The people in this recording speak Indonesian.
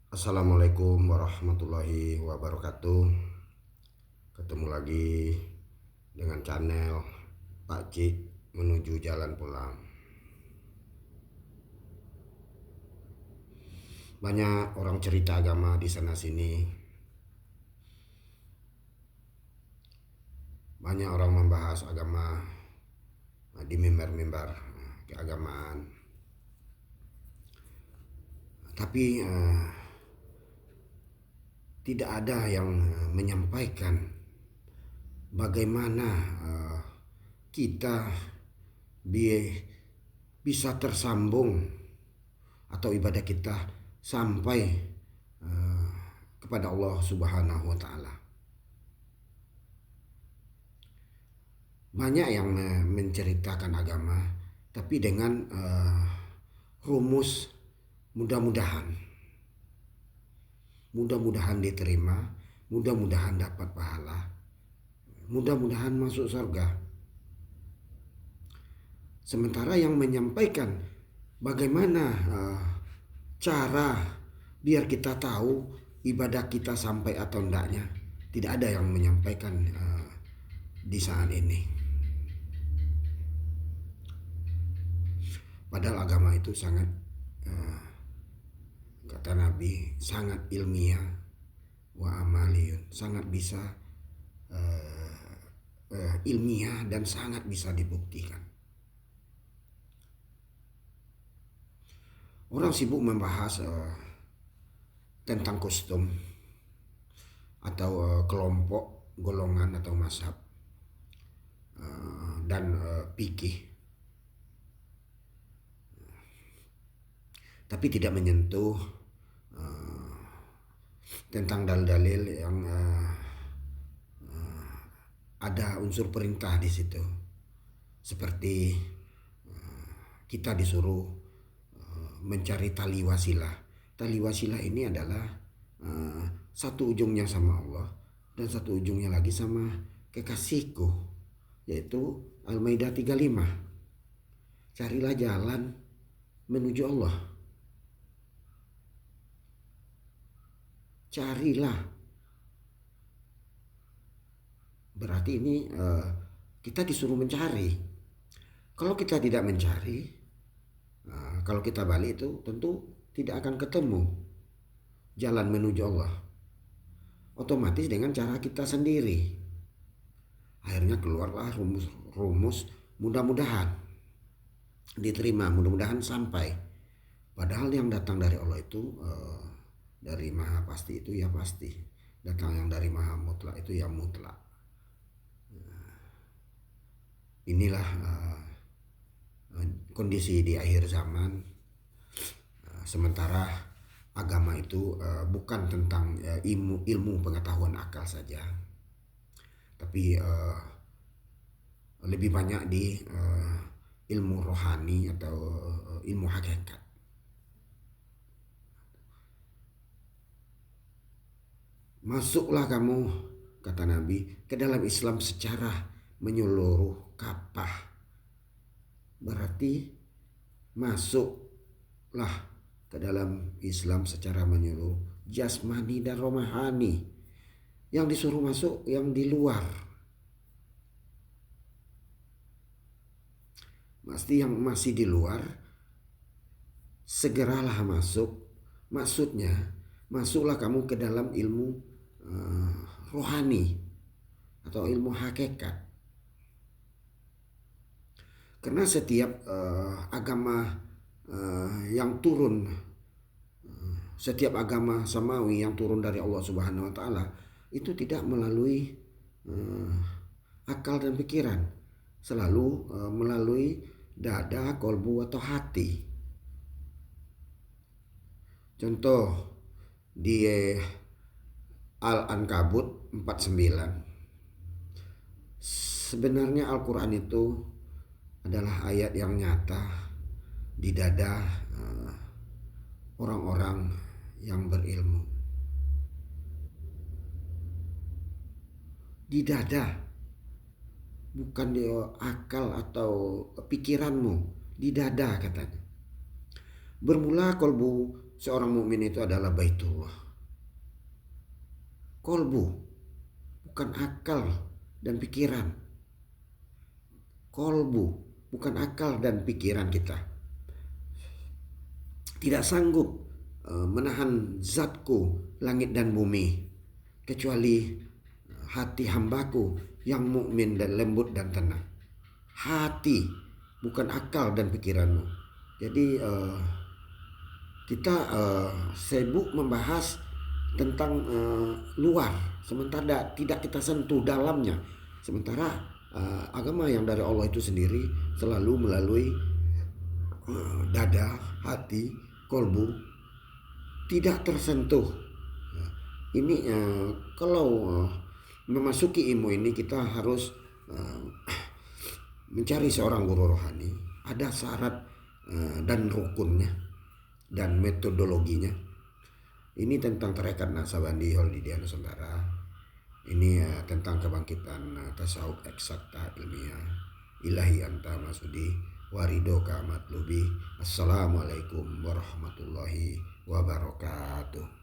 Assalamualaikum warahmatullahi wabarakatuh. Ketemu lagi dengan channel Pak Cik menuju jalan pulang. Banyak orang cerita agama di sana sini. Banyak orang membahas agama di mimbar-mimbar keagamaan. Tapi tidak ada yang menyampaikan bagaimana kita bisa tersambung atau ibadah kita sampai kepada Allah Subhanahu wa taala. Banyak yang menceritakan agama tapi dengan rumus mudah-mudahan diterima, mudah-mudahan dapat pahala, mudah-mudahan masuk surga. Sementara yang menyampaikan bagaimana cara biar kita tahu ibadah kita sampai atau enggaknya, tidak ada yang menyampaikan di saat ini. Padahal agama itu sangat kata Nabi sangat ilmiah wa amaliyun, sangat bisa ilmiah dan sangat bisa dibuktikan. Orang sibuk membahas tentang kostum atau kelompok, golongan atau mazhab dan fikih, tapi tidak menyentuh tentang dalil-dalil yang ada unsur perintah di situ. Seperti kita disuruh mencari tali wasilah. Tali wasilah ini adalah satu ujungnya sama Allah dan satu ujungnya lagi sama kekasihku, yaitu Al-Maidah 35. Carilah jalan menuju Allah. Carilah. Berarti ini kita disuruh mencari. Kalau kita tidak mencari, kalau kita balik itu tentu tidak akan ketemu jalan menuju Allah. Otomatis dengan cara kita sendiri. Akhirnya keluarlah rumus mudah-mudahan diterima, mudah-mudahan sampai. Padahal yang datang dari Allah itu dari Maha Pasti itu ya pasti. Datang yang dari Maha Mutlak itu ya mutlak. Inilah kondisi di akhir zaman. Sementara agama itu bukan tentang ilmu pengetahuan akal saja, tapi lebih banyak di ilmu rohani atau ilmu hakikat. Masuklah kamu, kata Nabi, ke dalam Islam secara menyeluruh kapah. Berarti masuklah ke dalam Islam secara menyeluruh, jasmani dan rohani. Yang disuruh masuk yang di luar. Pasti yang masih di luar segeralah masuk. Maksudnya masuklah kamu ke dalam ilmu rohani atau ilmu hakikat. Karena setiap agama yang turun, setiap agama samawi yang turun dari Allah Subhanahu wa taala itu tidak melalui akal dan pikiran, selalu melalui dada, kolbu atau hati. Contoh di Al-Ankabut 49. Sebenarnya Al-Quran itu adalah ayat yang nyata di dada orang-orang yang berilmu. Di dada, bukan di akal atau pikiranmu, di dada katanya. Bermula kolbu seorang mukmin itu adalah baitullah. Kolbu, bukan akal dan pikiran. Kolbu, bukan akal dan pikiran kita. Tidak sanggup menahan zatku langit dan bumi, kecuali hati hambaku yang mukmin dan lembut dan tenang. Hati, bukan akal dan pikiranmu. Jadi kita sibuk membahas tentang luar, sementara tidak kita sentuh dalamnya. Sementara agama yang dari Allah itu sendiri selalu melalui dada, hati, kolbu, tidak tersentuh. Ini kalau memasuki ilmu ini kita harus mencari seorang guru rohani. Ada syarat dan rukunnya dan metodologinya. Ini tentang tarekat Naksabandi Holidiyah Nusantara. Ini tentang kebangkitan tasawuf eksakta ilmiah. Ilahi anta masudi waridoka matlubi. Assalamualaikum warahmatullahi wabarakatuh.